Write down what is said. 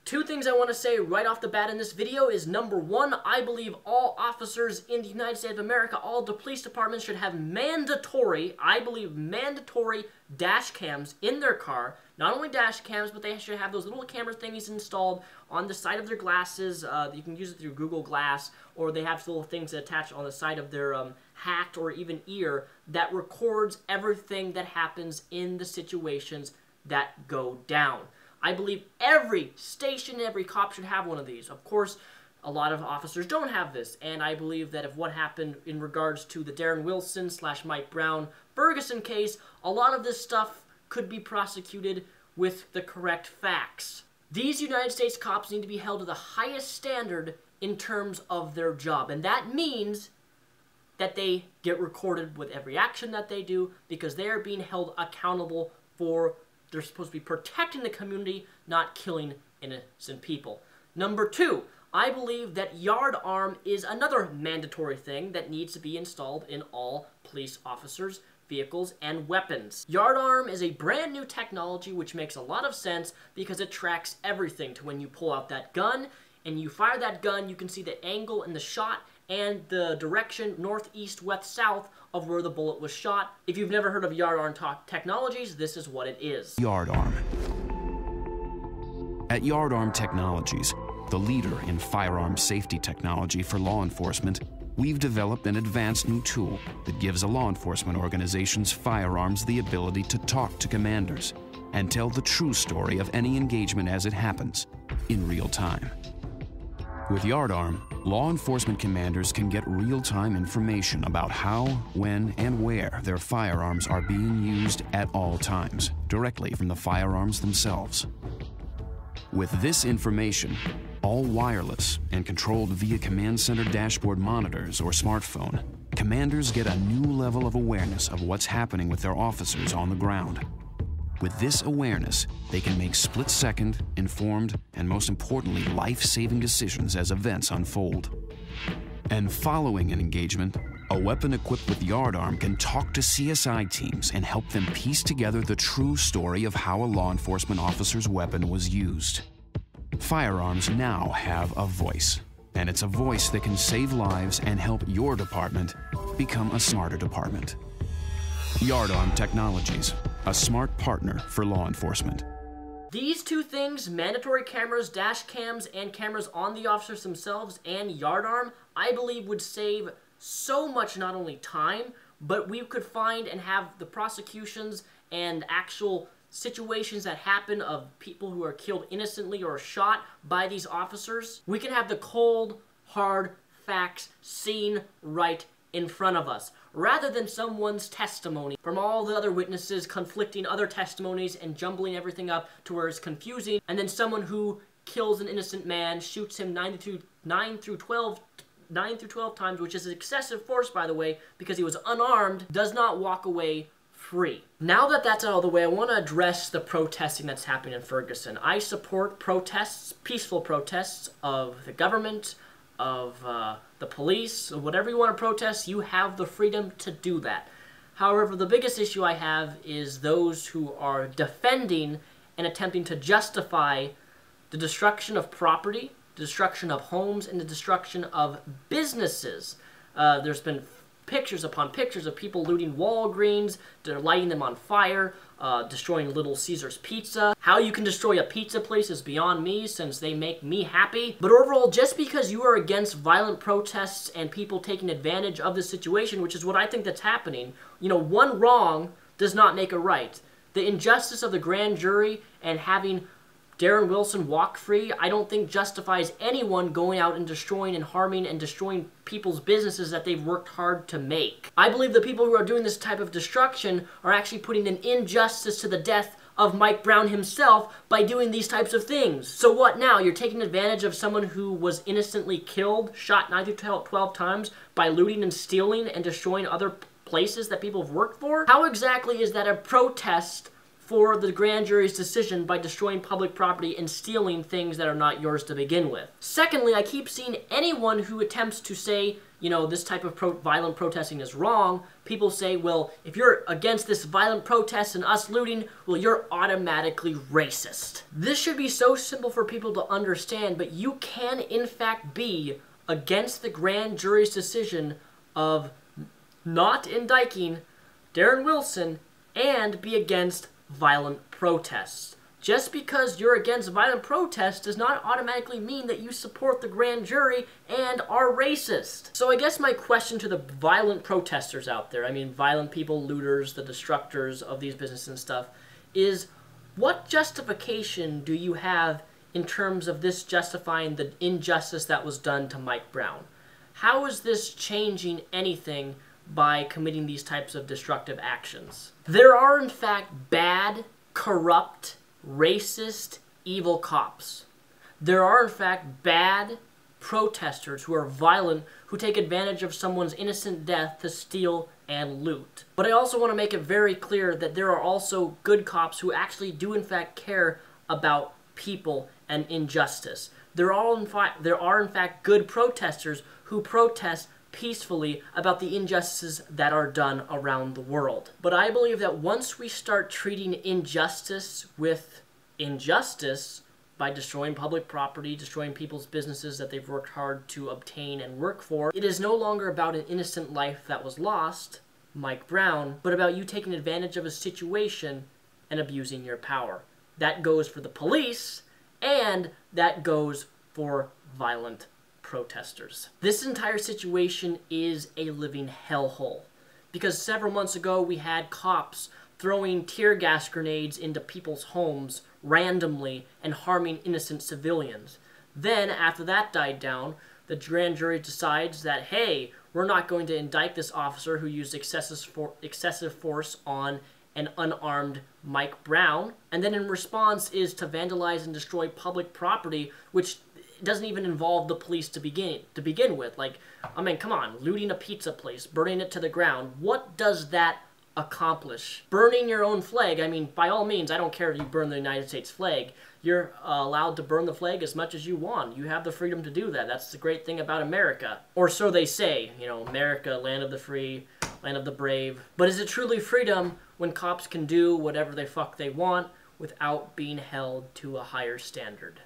Two things I want to say right off the bat in this video is, number one, I believe all officers in the United States of America, all the police departments should have mandatory dash cams in their car. Not only dash cams, but they should have those little camera thingies installed on the side of their glasses. You can use it through Google Glass, or they have little things attached on the side of their hat or even ear that records everything that happens in the situations that go down. I believe every station, every cop should have one of these. Of course, a lot of officers don't have this, and I believe that if what happened in regards to the Darren Wilson / Mike Brown Ferguson case, a lot of this stuff could be prosecuted with the correct facts. These United States cops need to be held to the highest standard in terms of their job, and that means that they get recorded with every action that they do, because they are being held accountable for they're supposed to be protecting the community, not killing innocent people. Number two, I believe that yard arm is another mandatory thing that needs to be installed in all police officers' vehicles and weapons. Yard arm is a brand new technology which makes a lot of sense because it tracks everything. To when you pull out that gun and you fire that gun, you can see the angle in the shot and the direction north, east, west, south of where the bullet was shot. If you've never heard of yard arm technologies, this is what it is. Yard arm. At Yard Arm Technologies, the leader in firearm safety technology for law enforcement, we've developed an advanced new tool that gives a law enforcement organization's firearms the ability to talk to commanders and tell the true story of any engagement as it happens in real time. With Yard Arm, law enforcement commanders can get real-time information about how, when, and where their firearms are being used at all times, directly from the firearms themselves. With this information, all wireless and controlled via command center dashboard monitors or smartphone, commanders get a new level of awareness of what's happening with their officers on the ground. With this awareness, they can make split-second, informed, and most importantly, life-saving decisions as events unfold. And following an engagement, a weapon equipped with Yard Arm can talk to CSI teams and help them piece together the true story of how a law enforcement officer's weapon was used. Firearms now have a voice, and it's a voice that can save lives and help your department become a smarter department. Yard Arm Technologies, a smart partner for law enforcement. These two things, mandatory cameras, dash cams, and cameras on the officers themselves, and yard arm, I believe would save so much not only time, but we could find and have the prosecutions and actual situations that happen of people who are killed innocently or shot by these officers. We can have the cold, hard facts seen right in front of us, rather than someone's testimony from all the other witnesses conflicting other testimonies and jumbling everything up to where it's confusing, and then someone who kills an innocent man, shoots him 9 through 12 times, which is excessive force, by the way, because he was unarmed, does not walk away free. Now that that's out of the way, I want to address the protesting that's happening in Ferguson. I support protests, peaceful protests of the government, of the police, whatever you want to protest, you have the freedom to do that. However, the biggest issue I have is those who are defending and attempting to justify the destruction of property, the destruction of homes, and the destruction of businesses. There's been pictures upon pictures of people looting Walgreens, they're lighting them on fire, destroying Little Caesars Pizza. How you can destroy a pizza place is beyond me, since they make me happy. But overall, just because you are against violent protests and people taking advantage of the situation, which is what I think that's happening, you know, one wrong does not make a right. The injustice of the grand jury and having Darren Wilson walk free, I don't think justifies anyone going out and destroying and harming and destroying people's businesses that they've worked hard to make. I believe the people who are doing this type of destruction are actually putting an injustice to the death of Mike Brown himself by doing these types of things. So what now? You're taking advantage of someone who was innocently killed, shot 9 to 12 times by looting and stealing and destroying other places that people have worked for? How exactly is that a protest for the grand jury's decision by destroying public property and stealing things that are not yours to begin with? Secondly, I keep seeing anyone who attempts to say you know, this type of violent protesting is wrong, people say, well, if you're against this violent protest and us looting, well, you're automatically racist. This should be so simple for people to understand, but you can, in fact, be against the grand jury's decision of not indicting Darren Wilson and be against violent protests. Just because you're against violent protests does not automatically mean that you support the grand jury and are racist. So I guess my question to the violent protesters out there, I mean violent people, looters, the destructors of these businesses and stuff, is what justification do you have in terms of this justifying the injustice that was done to Mike Brown? How is this changing anything by committing these types of destructive actions? There are in fact bad, corrupt, racist, evil cops. There are in fact bad protesters who are violent, who take advantage of someone's innocent death to steal and loot. But I also want to make it very clear that there are also good cops who actually do in fact care about people and injustice. There are in fact good protesters who protest peacefully about the injustices that are done around the world. But I believe that once we start treating injustice with injustice by destroying public property, destroying people's businesses that they've worked hard to obtain and work for, it is no longer about an innocent life that was lost, Mike Brown, but about you taking advantage of a situation and abusing your power. That goes for the police, and that goes for violent protesters. This entire situation is a living hellhole, because several months ago we had cops throwing tear gas grenades into people's homes randomly and harming innocent civilians. Then, after that died down, the grand jury decides that, hey, we're not going to indict this officer who used excessive force on an unarmed Mike Brown, and then in response is to vandalize and destroy public property, which doesn't even involve the police to begin with. Like, I mean, come on, looting a pizza place, burning it to the ground, what does that accomplish? Burning your own flag, I mean, by all means, I don't care if you burn the United States flag. You're allowed to burn the flag as much as you want. You have the freedom to do that. That's the great thing about America. Or so they say, you know, America, land of the free, land of the brave. But is it truly freedom when cops can do whatever the fuck they want without being held to a higher standard?